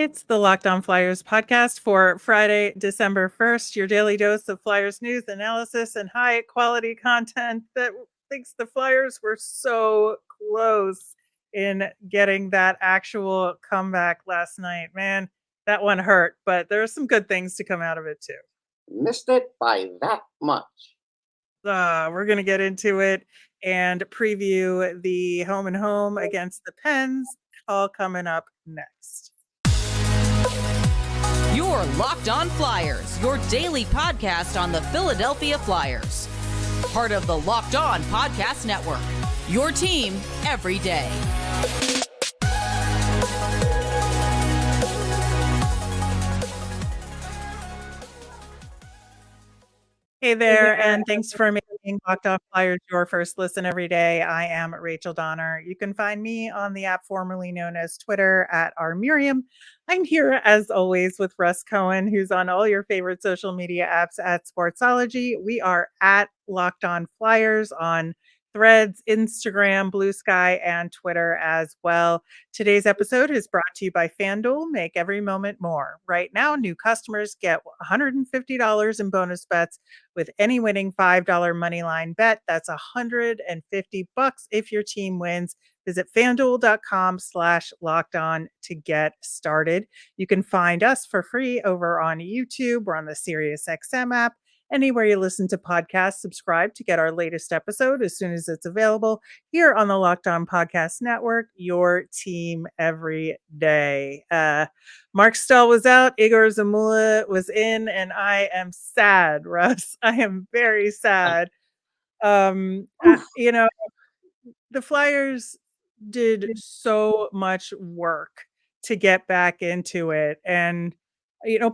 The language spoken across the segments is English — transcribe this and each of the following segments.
It's the Locked On Flyers podcast for Friday, December 1st, your daily dose of Flyers news, analysis, and high quality content that thinks the Flyers were so close in getting that actual comeback last night. Man, that one hurt, but there are some good things to come out of it too. Missed it by that much. We're going to get into it and preview the home and home against the Pens, all coming up next. You're Locked On Flyers, your daily podcast on the Philadelphia Flyers. Part of the Locked On Podcast Network, your team every day. Hey there, and thanks for making Locked On Flyers your first listen every day. I am Rachel Donner. You can find me on the app formerly known as Twitter at @rmiriam. I'm here as always with Russ Cohen, who's on all your favorite social media apps at Sportsology. We are at Locked On Flyers on Threads, Instagram, Blue Sky, and Twitter as well. Today's episode is brought to you by FanDuel. Make every moment more. Right now, new customers get $150 in bonus bets with any winning $5 money line bet. That's $150 if your team wins. Visit fanduel.com/lockedon to get started. You can find us for free over on YouTube. We're on the SiriusXM app. Anywhere you listen to podcasts, subscribe to get our latest episode as soon as it's available here on the Locked On Podcast Network, your team every day. Mark Stahl was out, Egor Zamula was in, and I am sad, Russ. I am very sad. The Flyers did so much work to get back into it, and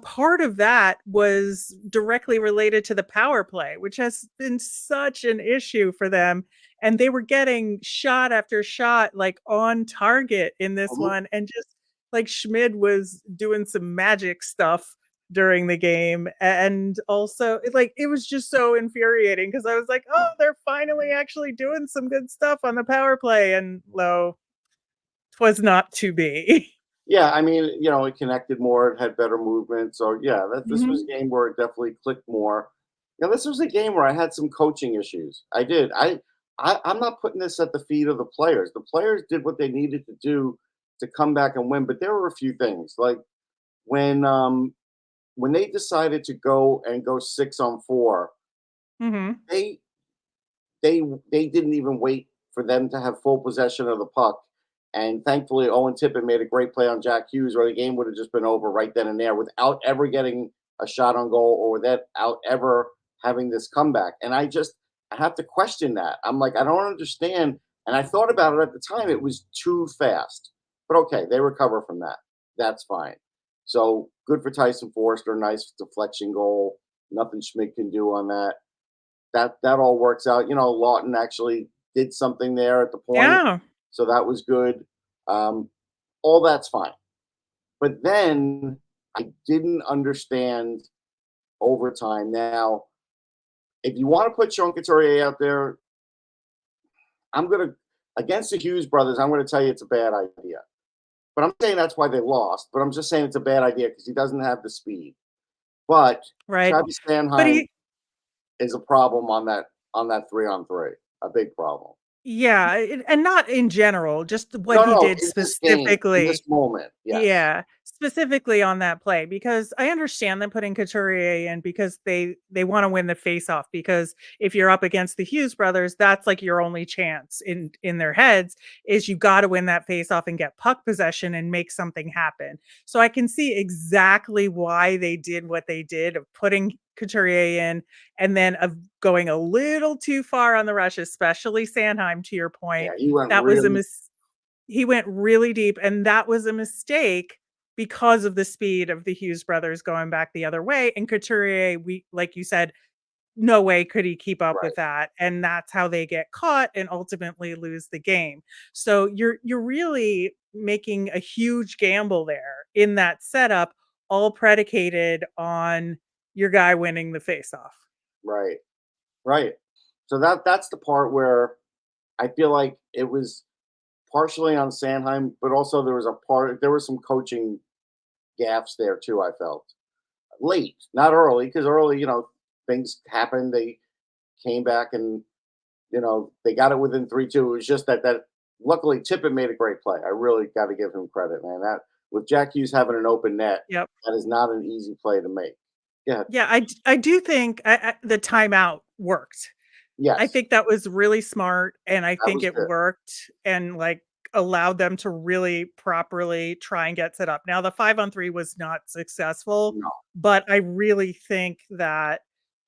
part of that was directly related to the power play, which has been such an issue for them. And they were getting shot after shot, like on target in this one. And just like Schmid was doing some magic stuff during the game. And also it was just so infuriating because I was like, oh, they're finally actually doing some good stuff on the power play. And lo, 'twas not to be. Yeah, I mean, it connected more. It had better movement. So, yeah, this was a game where it definitely clicked more. This was a game where I had some coaching issues. I did. I'm not putting this at the feet of the players. The players did what they needed to do to come back and win. But there were a few things. Like when they decided to go 6-on-4, they didn't even wait for them to have full possession of the puck. And thankfully, Owen Tippett made a great play on Jack Hughes, or the game would have just been over right then and there without ever getting a shot on goal or without ever having this comeback. And I have to question that. I'm like, I don't understand. And I thought about it at the time. It was too fast. But okay, they recover from that. That's fine. So good for Tyson Forster. Nice deflection goal. Nothing Schmidt can do on that. That all works out. Lawton actually did something there at the point. Yeah. So that was good. All that's fine. But then I didn't understand overtime. Now, if you want to put Sean Couturier out there, against the Hughes brothers, I'm going to tell you it's a bad idea. But I'm saying that's why they lost. But I'm just saying it's a bad idea because he doesn't have the speed. But Travis Sanheim is a problem on that 3-on-3, a big problem. Yeah, and not in general, just what he did specifically. In this moment, yes. Yeah, specifically on that play, because I understand them putting Couturier in because they want to win the faceoff, because if you're up against the Hughes brothers, that's like your only chance in their heads is you got to win that faceoff and get puck possession and make something happen. So I can see exactly why they did what they did of putting Couturier in and then of going a little too far on the rush, especially Sanheim, to your point. Yeah, he went really deep, and that was a mistake because of the speed of the Hughes brothers going back the other way. And Couturier, like you said, no way could he keep up with that. And that's how they get caught and ultimately lose the game. So you're really making a huge gamble there in that setup, all predicated on your guy winning the faceoff. Right. So that's the part where I feel like it was partially on Sanheim, but also there was some coaching gaffes there too. I felt late, not early, because early, things happened. They came back and they got it within 3-2. It was just that luckily Tippett made a great play. I really got to give him credit, man. That with Jack Hughes having an open net, Yep. that is not an easy play to make. Yeah. Yeah, I do think the timeout worked. I Yes, think that was really smart, and I that think was it good. worked and, like, allowed them to really properly try and get set up. Now the 5-on-3 was not successful, No. but I really think that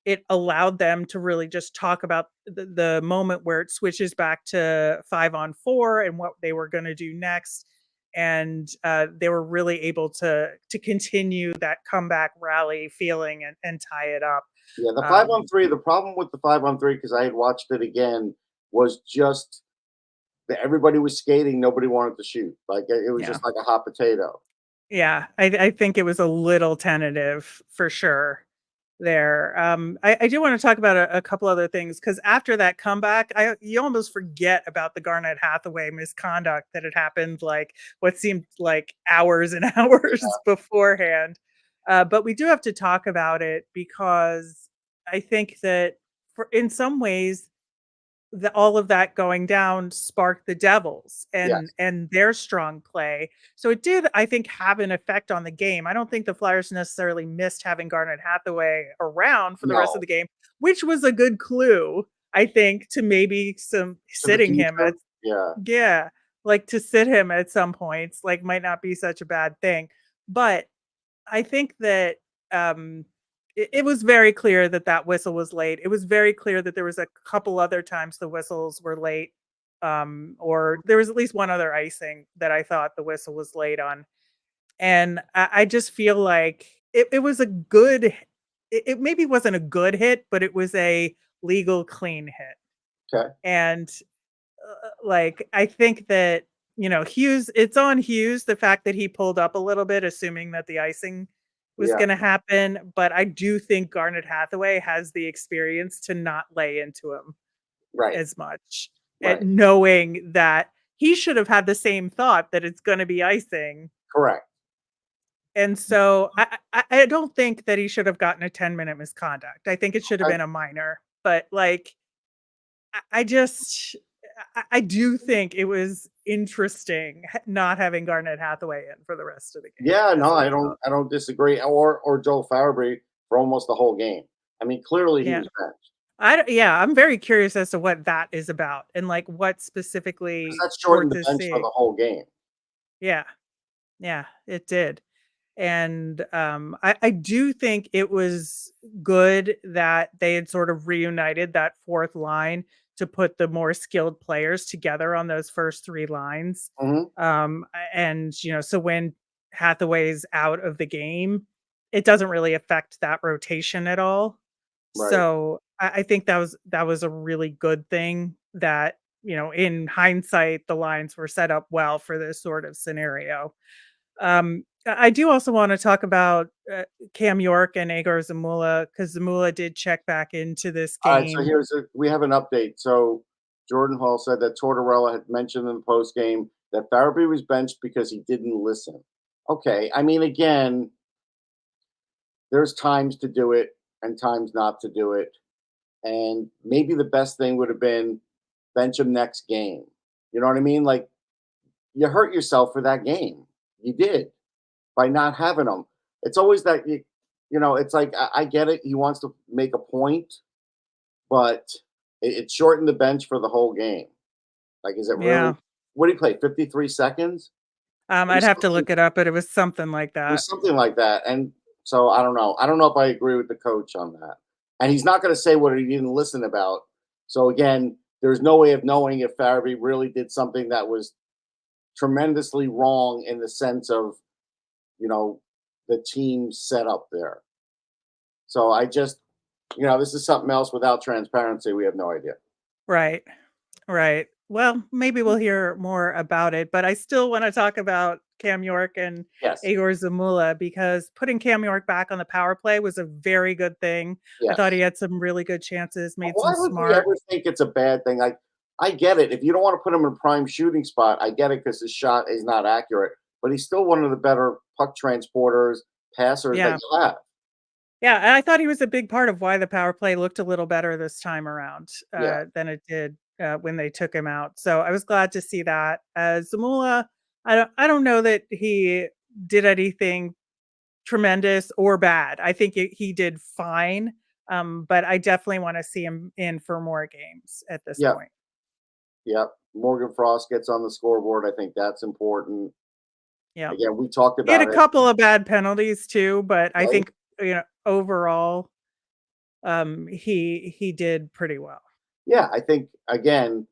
it allowed them to really just talk about the moment where it switches back to 5-on-4 and what they were gonna do next, and, they were really able to continue that comeback rally feeling and tie it up. Yeah, the 5-on-3. Um The problem with the 5-on-3, because I had watched it again, was just that everybody was skating. Nobody wanted to shoot. Like it was Yeah. just like a hot potato. Yeah, I think it was a little tentative for sure there. I do want to talk about a couple other things because after that comeback, you almost forget about the Garnet Hathaway misconduct that had happened like what seemed like hours and hours beforehand. But we do have to talk about it because I think that for in some ways all of that going down sparked the Devils and Yes. their strong play. So it did, I think, have an effect on the game. I don't think the Flyers necessarily missed having Garnet Hathaway around for the rest of No. the game, which was a good clue, I think, to maybe some To the sitting him future. at Yeah. yeah, like to sit him at some points, like might not be such a bad thing. But I think that it was very clear that that whistle was late. It was very clear that there was a couple other times the whistles were late, or there was at least one other icing that I thought the whistle was late on, and I just feel like it was a good. It maybe wasn't a good hit, but it was a legal clean hit, Okay. and like, I think that, Hughes it's on Hughes, the fact that he pulled up a little bit, assuming that the icing was Yeah. gonna happen, but I do think Garnet Hathaway has the experience to not lay into him Right. as much, Right. and knowing that he should have had the same thought that it's gonna be icing, Correct. and so I don't think that he should have gotten a 10-minute misconduct. I think it should have Okay. been a minor, but, like, I just I do think it was interesting not having Garnet Hathaway in for the rest of the game Yeah. as No, a I don't. result. I don't disagree. Or Joel Farabee for almost the whole game. I mean, clearly he Yeah. was benched Yeah, I'm very curious as to what that is about and, like, what because specifically that shortened Torts the is bench for seeing. the whole game. Yeah. Yeah, it did. And, I do think it was good that they had sort of reunited that 4th line to put the more skilled players together on those first 3 lines. Hmm. And, so when Hathaway's out of the game, it doesn't really affect that rotation at all. Right. So, I think that was a really good thing that, in hindsight, the lines were set up well for this sort of scenario. I do also want to talk about Cam York and Egor Zamula because Zamula did check back into this All right. So game. we have an update. So Jordan Hall said that Tortorella had mentioned in the post game that Farabee was benched because he didn't listen. Okay. I mean, again, there's times to do it and times not to do it. And maybe the best thing would have been bench him next game. You know what I mean? Like you hurt yourself for that game. You did by not having him. It's always that it's like I get it. He wants to make a point, but it shortened the bench for the whole game. Like, is it really? Yeah. What did he play? 53 seconds. It I'd was have to something. look it up, but it was something like It was that. something like that. And so I don't know. I don't know if I agree with the coach on that. And he's not going to say what he didn't listen about. So again, there's no way of knowing if Farabee really did something that was tremendously wrong in the sense of, you know, the team set up there. So I just, this is something else without transparency. We have no idea. Right. Right. Well, maybe we'll hear more about it, but I still want to talk about Cam York and Yes. Egor Zamula because putting Cam York back on the power play was a very good thing. I thought he Yes. had some really good chances, But made why some would we smart. ever think it's a bad thing? I get it. If you don't want to put him in prime shooting spot, I get it because his shot is not accurate. But he's still one of the better puck transporters, passers that you have. Yeah, and I thought he was a big part of why the power play looked a little better this time around Yeah. than it did when they took him out. So I was glad to see that. Zamula, I don't know that he did anything tremendous or bad. I think he did fine, but I definitely want to see him in for more games at this Yeah. point. Yeah. Morgan Frost gets on the scoreboard. I think that's important. Yeah, Again, we talked he had a about it, couple of bad penalties too, but I right? think overall, he did pretty well. Yeah, I think again,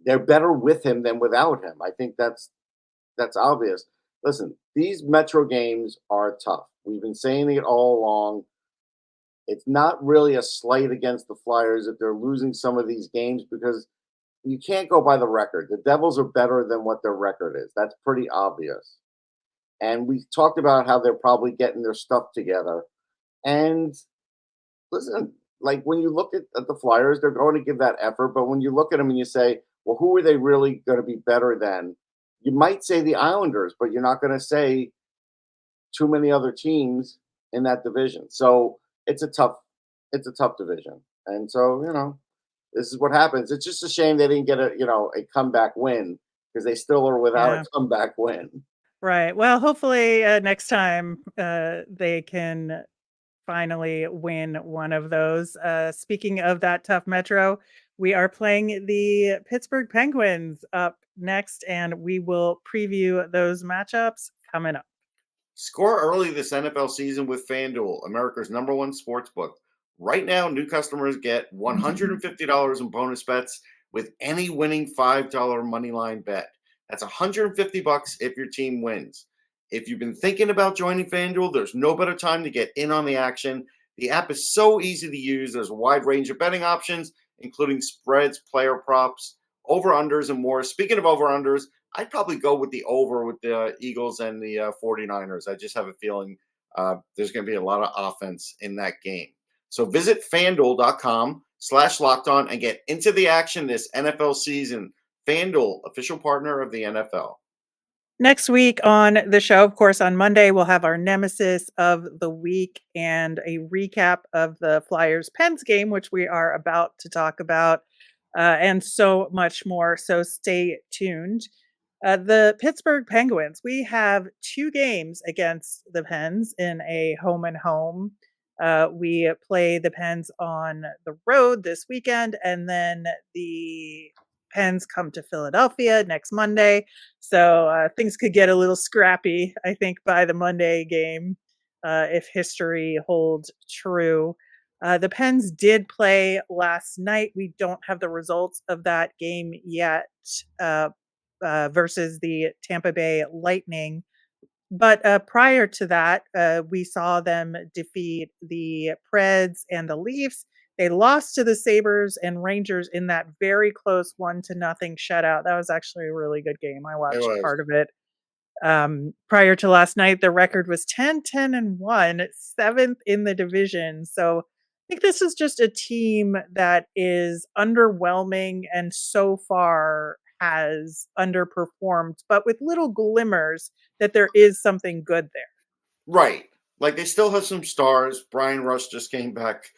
they're better with him than without him. I think that's obvious. Listen, these Metro games are tough. We've been saying it all along. It's not really a slight against the Flyers if they're losing some of these games because you can't go by the record. The Devils are better than what their record is. That's pretty obvious. And we talked about how they're probably getting their stuff together. And listen, like when you look at the Flyers, they're going to give that effort. But when you look at them and you say, well, who are they really going to be better than? You might say the Islanders, but you're not going to say too many other teams in that division. So it's a tough division. And so, this is what happens. It's just a shame they didn't get a comeback win because they still are without a Yeah. comeback win. Right. Well, hopefully next time they can finally win one of those. Speaking of that tough Metro, we are playing the Pittsburgh Penguins up next, and we will preview those matchups coming up. Score early this NFL season with FanDuel, America's #1 sports book. Right now, new customers get $150 in bonus bets with any winning $5 moneyline bet. That's $150 if your team wins. If you've been thinking about joining FanDuel, there's no better time to get in on the action. The app is so easy to use. There's a wide range of betting options, including spreads, player props, over-unders, and more. Speaking of over-unders, I'd probably go with the over with the Eagles and the 49ers. I just have a feeling there's going to be a lot of offense in that game. So visit FanDuel.com/lockedon and get into the action this NFL season. FanDuel, official partner of the NFL. Next week on the show, of course, on Monday, we'll have our nemesis of the week and a recap of the Flyers Pens game, which we are about to talk about, and so much more. So stay tuned. The Pittsburgh Penguins, we have 2 games against the Pens in a home and home. We play the Pens on the road this weekend, and then the Pens come to Philadelphia next Monday. So things could get a little scrappy, I think, by the Monday game if history holds true. The Pens did play last night. We don't have the results of that game yet. Versus the Tampa Bay Lightning. But prior to that, we saw them defeat the Preds and the Leafs. They lost to the Sabres and Rangers in that very close 1-0 shutout. That was actually a really good game. I watched part of it. Prior to last night, the record was 10-10-1, 7th in the division. So I think this is just a team that is underwhelming and so far has underperformed, but with little glimmers that there is something good there. Right. Like they still have some stars. Brian Rush just came back.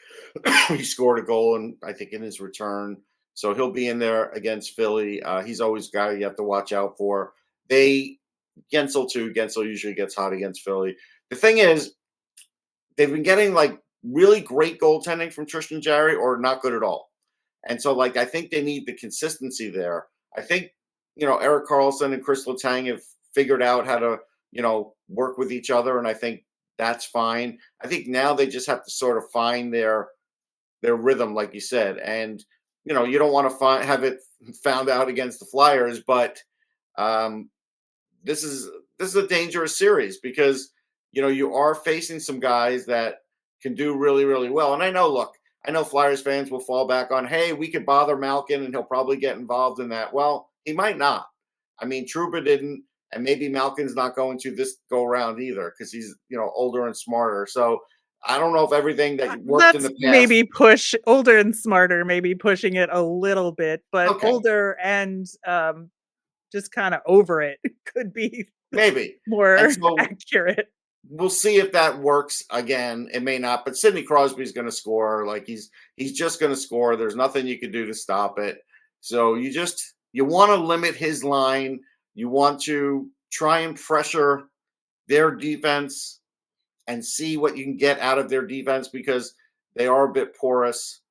He scored a goal, and I think in his return. So he'll be in there against Philly. He's always a guy you have to watch out for. Gensel too. Gensel usually gets hot against Philly. The thing is, they've been getting like really great goaltending from Tristan Jarry or not good at all. And so I think they need the consistency there. I think, Erik Karlsson and Chris Letang have figured out how to, work with each other. And I think that's fine. I think now they just have to sort of find their rhythm, like you said. And, you don't want to have it found out against the Flyers, but this is a dangerous series because, you are facing some guys that can do really, really well. And I know Flyers fans will fall back on, hey, we could bother Malkin and he'll probably get involved in that. Well, he might not. I mean, Trouba didn't, and maybe Malkin's not going to this go around either because he's, older and smarter. So I don't know if everything that worked in the past. Maybe push older and smarter, maybe pushing it a little bit, but Okay. older and just kind of over it could be maybe. more And so accurate. we'll see if that works again. It may not, but Sidney Crosby's going to score. Like he's just going to score. There's nothing you can do to stop it. So you want to limit his line. You want to try and pressure their defense and see what you can get out of their defense because they are a bit porous.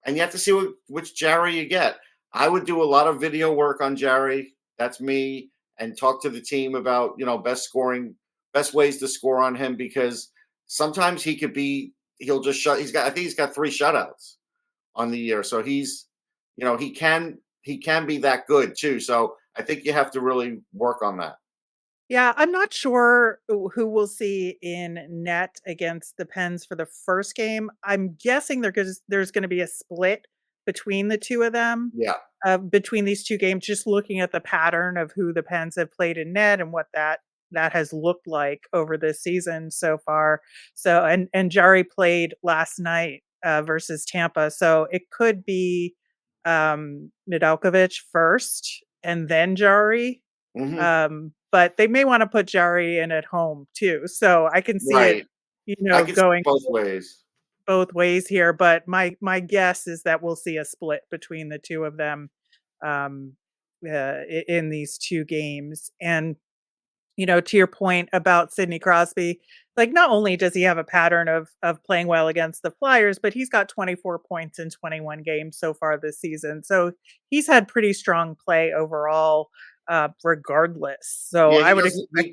And you have to see which Jarry you get. I would do a lot of video work on Jarry. That's me, and talk to the team about best ways to score on him because sometimes he'll just shut. I think he's got 3 shutouts on the year, so he can be that good too. So I think you have to really work on that. Yeah, I'm not sure who we'll see in net against the Pens for the first game. I'm guessing there's going to be a split between the two of them, Yeah. between these two games. Just looking at the pattern of who the Pens have played in net and what that has looked like over this season so far. So and Jari played last night versus Tampa, so it could be Nedeljkovic first and then Jari. Hmm. But they may want to put Jari in at home too. So I can see it, Right. I can see going both ways. both ways here. But my guess is that we'll see a split between the two of them um, in these two games. And to your point about Sidney Crosby, like not only does he have a pattern of playing well against the Flyers, but he's got 24 points in 21 games so far this season. So he's had pretty strong play overall, regardless. So Yeah, I would expect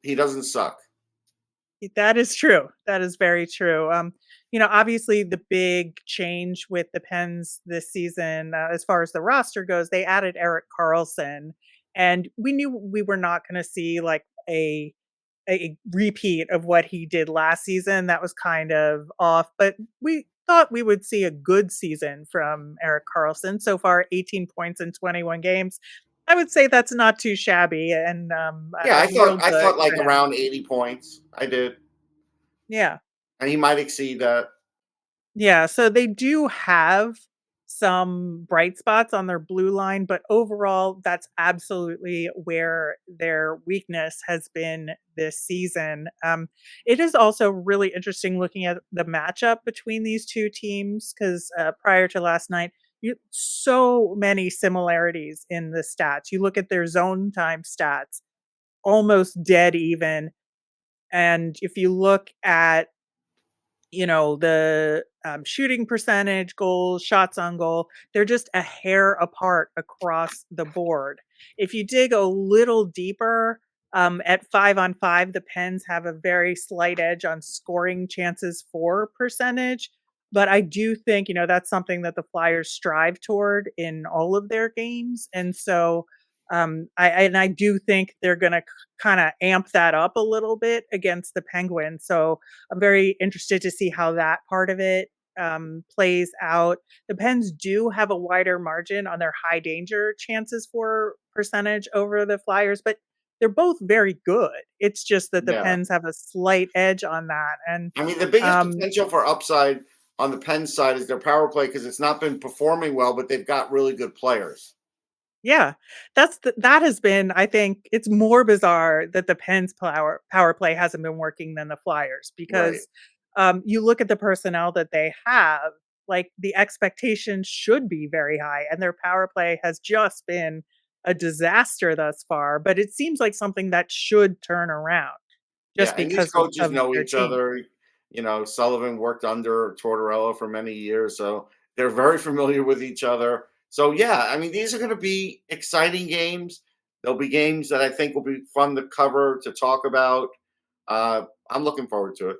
he doesn't suck. that is true. That is very true. Obviously the big change with the Pens this season, as far as the roster goes, they added Erik Karlsson, and we knew we were not going to see like a repeat of what he did last season. That was kind of off, but we thought we would see a good season from Erik Karlsson. So far, 18 points in 21 games. I would say that's not too shabby, and Yeah, real I good thought like for him. around 80 points. I did. Yeah. And he might exceed that. Yeah, so they do have some bright spots on their blue line, but overall, that's absolutely where their weakness has been this season. It is also really interesting looking at the matchup between these two teams because prior to last night, so many similarities in the stats. You look at their zone time stats, almost dead even. And if you look at the shooting percentage, goals, shots on goal, they're just a hair apart across the board. If you dig a little deeper, at 5-on-5, the Pens have a very slight edge on scoring chances for percentage. But I do think, that's something that the Flyers strive toward in all of their games. And so I do think they're going to kind of amp that up a little bit against the Penguins. So I'm very interested to see how that part of it plays out. The Pens do have a wider margin on their high danger chances for percentage over the Flyers, but they're both very good. It's just that the Yeah. Pens have a slight edge on that. And I mean, the biggest um, potential for upside on the Penn side is their power play because it's not been performing well, but they've got really good players. Yeah, that has been, I think it's more bizarre that the Pens power play hasn't been working than the Flyers Right. because you look at the personnel that they have, like the expectations should be very high, and their power play has just been a disaster thus far. But it seems like something that should turn around Yeah, just and these because coaches of know their each team. other. Sullivan worked under Tortorella for many years, so they're very familiar with each other. So yeah, I mean, these are going to be exciting games. There'll be games that I think will be fun to cover to talk about. I'm looking forward to it.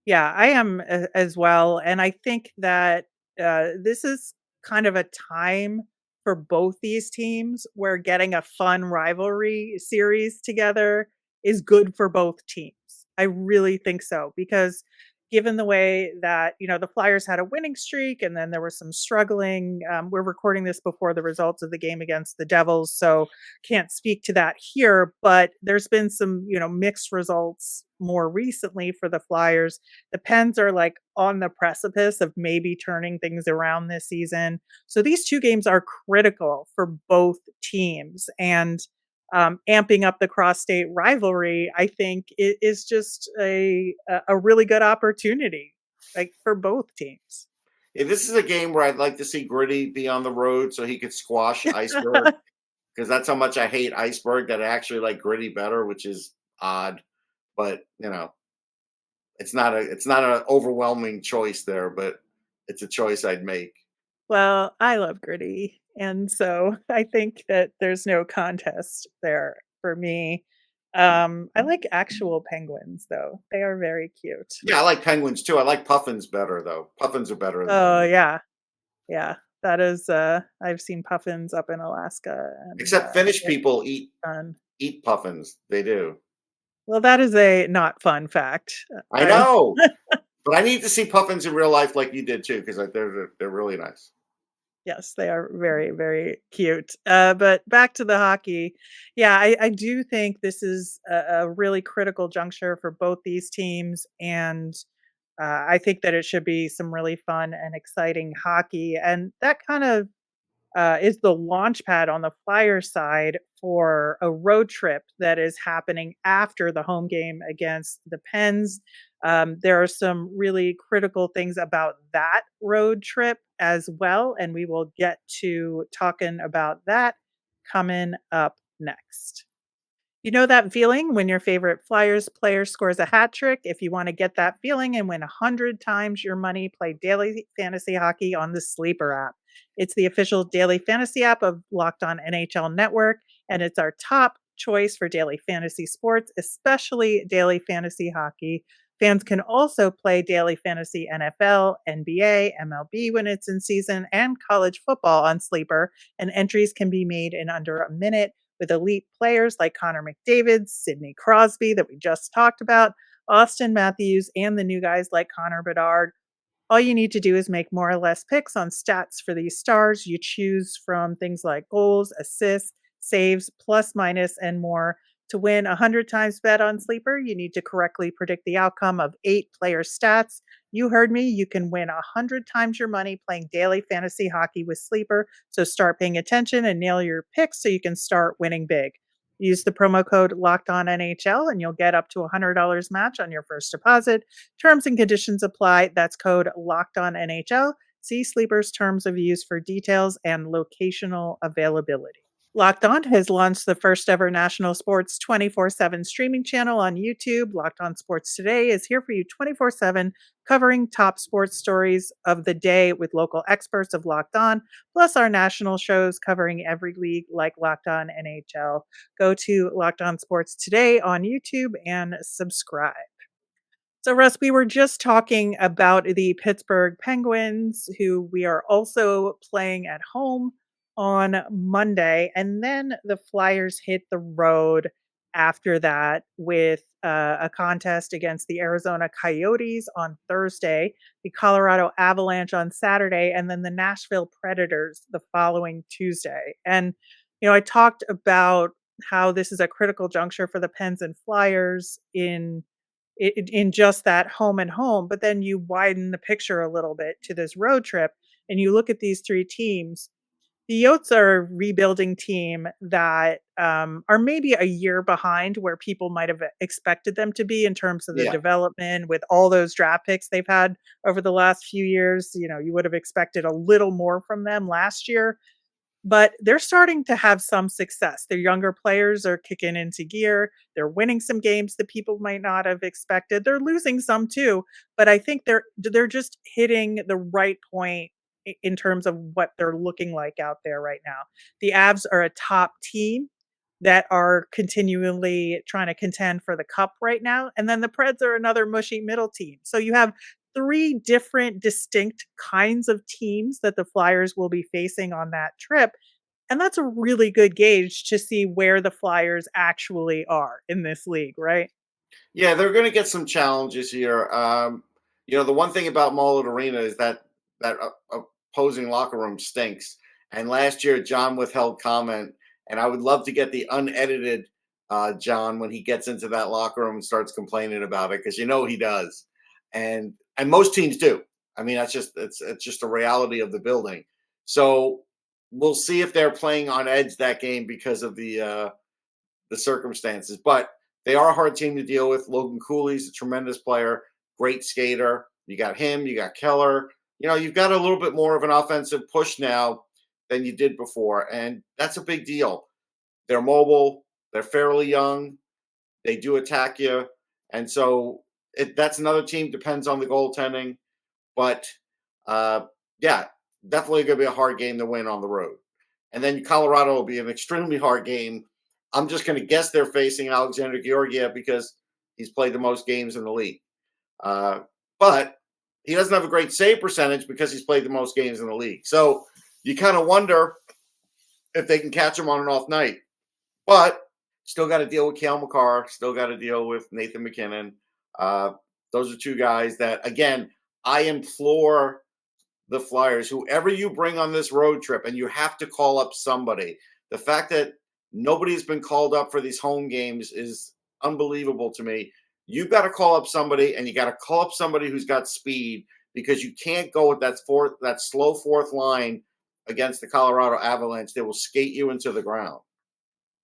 Yeah, I am as well. And I think that this is kind of a time for both these teams where getting a fun rivalry series together is good for both teams. I really think so because given the way that, the Flyers had a winning streak and then there was some struggling, we're recording this before the results of the game against the Devils. So can't speak to that here, but there's been some, mixed results more recently for the Flyers. The Pens are like on the precipice of maybe turning things around this season. So these two games are critical for both teams. And amping up the cross-state rivalry, I think is just a really good opportunity, like for both teams. Yeah, this is a game where I'd like to see Gritty be on the road so he could squash Iceberg, because that's how much I hate Iceberg that I actually like Gritty better, which is odd. But it's not an overwhelming choice there, but it's a choice I'd make. Well, I love Gritty, and so I think that there's no contest there for me. I like actual penguins, though. They are very cute. Yeah, I like penguins too. I like puffins better though. Puffins are better than Oh, penguins. yeah. Yeah. That is, I've seen puffins up in Alaska and, Except Finnish they're people eat fun. eat puffins. They do. Well, that is a not fun fact. I know, but I need to see puffins in real life like you did too, because they're really nice. Yes, they are very, very cute. But back to the hockey. Yeah, I do think this is a really critical juncture for both these teams. And I think that it should be some really fun and exciting hockey. And that kind of is the launch pad on the Flyer side for a road trip that is happening after the home game against the Pens. There are some really critical things about that road trip as well, and we will get to talking about that coming up next. You know that feeling when your favorite Flyers player scores a hat trick? If you want to get that feeling and win 100 times your money, play daily fantasy hockey on the Sleeper app. It's the official daily fantasy app of Locked On NHL Network, and it's our top choice for daily fantasy sports, especially daily fantasy hockey. Fans can also play daily fantasy NFL, NBA, MLB when it's in season, and college football on Sleeper, and entries can be made in under a minute with elite players like Connor McDavid, Sidney Crosby, that we just talked about, Austin Matthews, and the new guys like Connor Bedard. All you need to do is make more or less picks on stats for these stars. You choose from things like goals, assists, saves, plus, minus, and more. To win 100 times bet on Sleeper, you need to correctly predict the outcome of 8 player stats. You heard me. You can win 100 times your money playing daily fantasy hockey with Sleeper. So start paying attention and nail your picks so you can start winning big. Use the promo code Locked On NHL and you'll get up to $100 match on your first deposit. Terms and conditions apply. That's code Locked On NHL. See Sleeper's terms of use for details and locational availability. Locked On has launched the first ever national sports 24/7 streaming channel on YouTube. Locked On Sports Today is here for you 24/7, covering top sports stories of the day with local experts of Locked On, plus our national shows covering every league like Locked On NHL. Go to Locked On Sports Today on YouTube and subscribe. So, Russ, we were just talking about the Pittsburgh Penguins, who we are also playing at home on Monday. And then the Flyers hit the road after that with a contest against the Arizona Coyotes on Thursday, the Colorado Avalanche on Saturday, and then the Nashville Predators the following Tuesday. And, I talked about how this is a critical juncture for the Pens and Flyers in just that home and home, but then you widen the picture a little bit to this road trip and you look at these 3 teams. The Yotes are a rebuilding team that are maybe a year behind where people might have expected them to be in terms of the Yeah. development with all those draft picks they've had over the last few years. You would have expected a little more from them last year, but they're starting to have some success. Their younger players are kicking into gear. They're winning some games that people might not have expected. They're losing some too, but I think they're just hitting the right point in terms of what they're looking like out there right now. The Avs are a top team that are continually trying to contend for the cup right now, and then the Preds are another mushy middle team. So you have 3 different distinct kinds of teams that the Flyers will be facing on that trip. And that's a really good gauge to see where the Flyers actually are in this league, right? Yeah, they're going to get some challenges here. The one thing about Mullet Arena is that opposing locker room stinks. And last year, John withheld comment, and I would love to get the unedited John when he gets into that locker room and starts complaining about it, because he does, and most teams do. I mean, it's just a reality of the building. So we'll see if they're playing on edge that game because of the the circumstances. But they are a hard team to deal with. Logan Cooley's a tremendous player, great skater. You got him, you got Keller. You've got a little bit more of an offensive push now than you did before, and that's a big deal. They're mobile, they're fairly young, they do attack you, and so that's another team, depends on the goaltending. But yeah, definitely going to be a hard game to win on the road. And then Colorado will be an extremely hard game. I'm just going to guess they're facing Alexander Georgiev because he's played the most games in the league. But he doesn't have a great save percentage because he's played the most games in the league. So you kind of wonder if they can catch him on an off night. But still got to deal with Cale Makar, still got to deal with Nathan McKinnon. Those are two guys that, again, I implore the Flyers, whoever you bring on this road trip, and you have to call up somebody. The fact that nobody's been called up for these home games is unbelievable to me. You've got to call up somebody, and you got to call up somebody who's got speed, because you can't go with that slow fourth line against the Colorado Avalanche. They will skate you into the ground.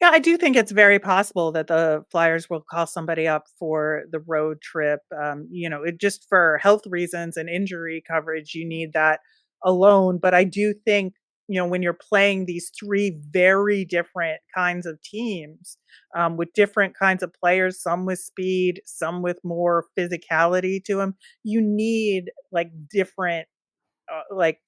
Yeah, I do think it's very possible that the Flyers will call somebody up for the road trip. It just for health reasons and injury coverage, you need that alone. But I do think, when you're playing these three very different kinds of teams, with different kinds of players, some with speed, some with more physicality to them, you need like different, like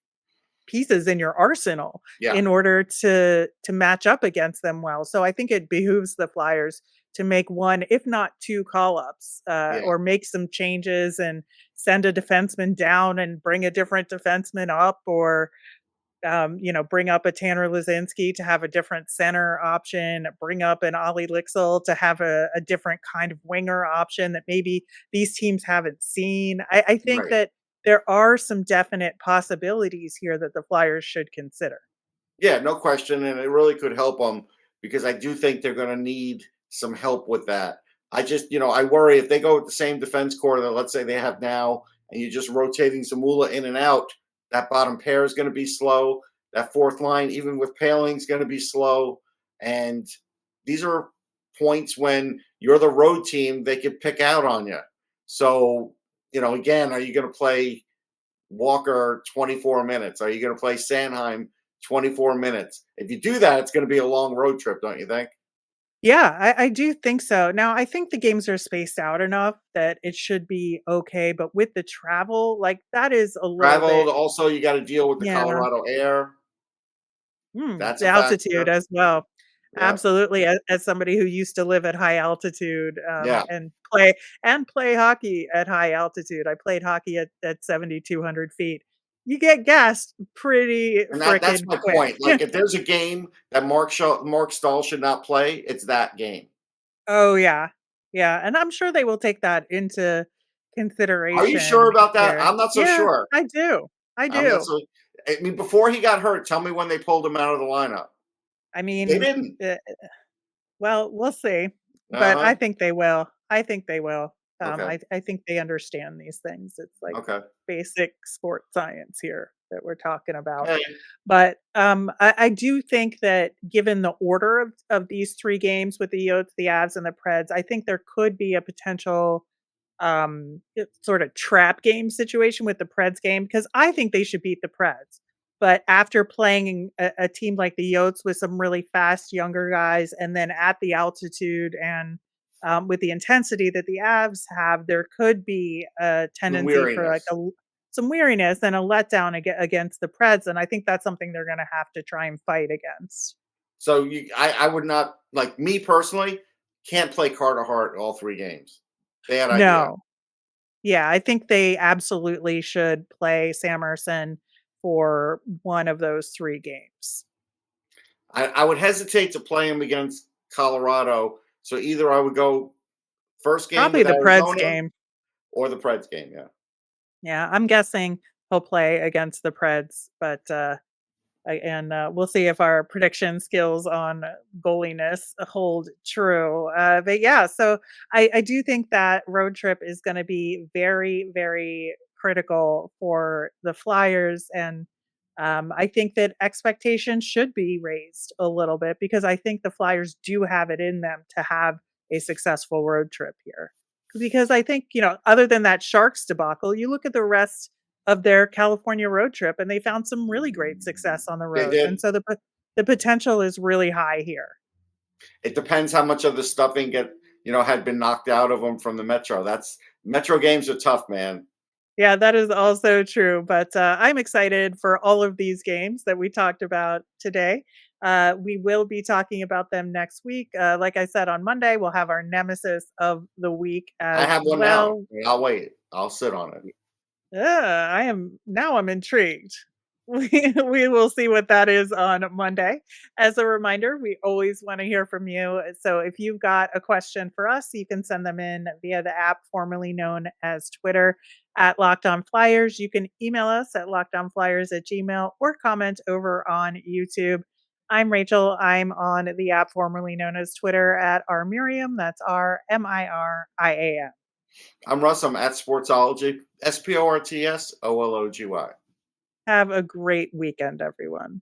pieces in your arsenal Yeah. in order to match up against them well. So I think it behooves the Flyers to make one, if not two call-ups, Yeah. or make some changes and send a defenseman down and bring a different defenseman up, or bring up a Tanner Lazinski to have a different center option, bring up an Ollie Lixel to have a different kind of winger option that maybe these teams haven't seen. I think Right. that there are some definite possibilities here that the Flyers should consider. Yeah, no question. And it really could help them, because I do think they're going to need some help with that. I just, I worry if they go with the same defense core that, let's say, they have now, and you're just rotating Zamula in and out, that bottom pair is going to be slow. That fourth line, even with Paling, is going to be slow. And these are points when you're the road team, they could pick out on you. So, again, are you going to play Walker 24 minutes? Are you going to play Sanheim 24 minutes? If you do that, it's going to be a long road trip, don't you think? Yeah, I do think so. Now, I think the games are spaced out enough that it should be okay. But with the travel, like that is a little Traveled. bit, Also, you got to deal with the yeah. Colorado air. That's The a altitude factor. as well. Yeah. Absolutely, as somebody who used to live at high altitude, Yeah. and play hockey at high altitude. I played hockey at 7,200 feet. You get gassed pretty And that's freaking my quick. point. Like, if there's a game that Mark Stahl should not play, it's that game. Oh, yeah. Yeah, and I'm sure they will take that into Are you sure consideration about that? here. I'm not so Yeah, sure. I do. I I'm not do. so. I mean, before he got hurt, tell me when they pulled him out of the lineup. I They mean, didn't. well, we'll see, Uh but I huh. think they will. I think they will. Okay. I think they understand these things. It's like Okay. basic sport science here that we're talking about. Hey. But I do think that given the order of these three games with the Yotes, the Avs, and the Preds, I think there could be a potential sort of trap game situation with the Preds game, because I think they should beat the Preds. But after playing a team like the Yotes with some really fast younger guys, and then at the altitude and with the intensity that the Avs have, there could be a The tendency for like weariness. some weariness and a letdown against the Preds, and I think that's something they're going to have to try and fight against. So I would not, like, me personally, can't play Carter Hart all three games. Bad idea. No, yeah, I think they absolutely should play Samerson for one of those three games. I would hesitate to play him against Colorado. So either I would go first game Probably with the Preds Arizona game. or the Preds game. Yeah. Yeah, I'm guessing he'll play against the Preds, but we'll see if our prediction skills on goaliness hold true. But yeah, so I do think that road trip is going to be very, very critical for the Flyers, and I think that expectations should be raised a little bit because I think the Flyers do have it in them to have a successful road trip here. Because I think, other than that Sharks debacle, you look at the rest of their California road trip and they found some really great success on the They road. And did. so the potential is really high here. It depends how much of the stuffing had been knocked out of them from the Metro. Metro games are tough, man. Yeah, that is also true. But I'm excited for all of these games that we talked about today. We will be talking about them next week. Like I said, on Monday, we'll have our nemesis of the week I as have one now. well. I'll wait. I'll sit on it. I'm intrigued. We will see what that is on Monday. As a reminder, we always want to hear from you. So if you've got a question for us, you can send them in via the app formerly known as Twitter at Locked On Flyers. You can email us at lockedonflyers@gmail or comment over on YouTube. I'm Rachel. I'm on the app formerly known as Twitter at rmiriam. That's RMIRIAM. I'm Russ. I'm at Sportsology. SPORTSOLOGY. Have a great weekend, everyone.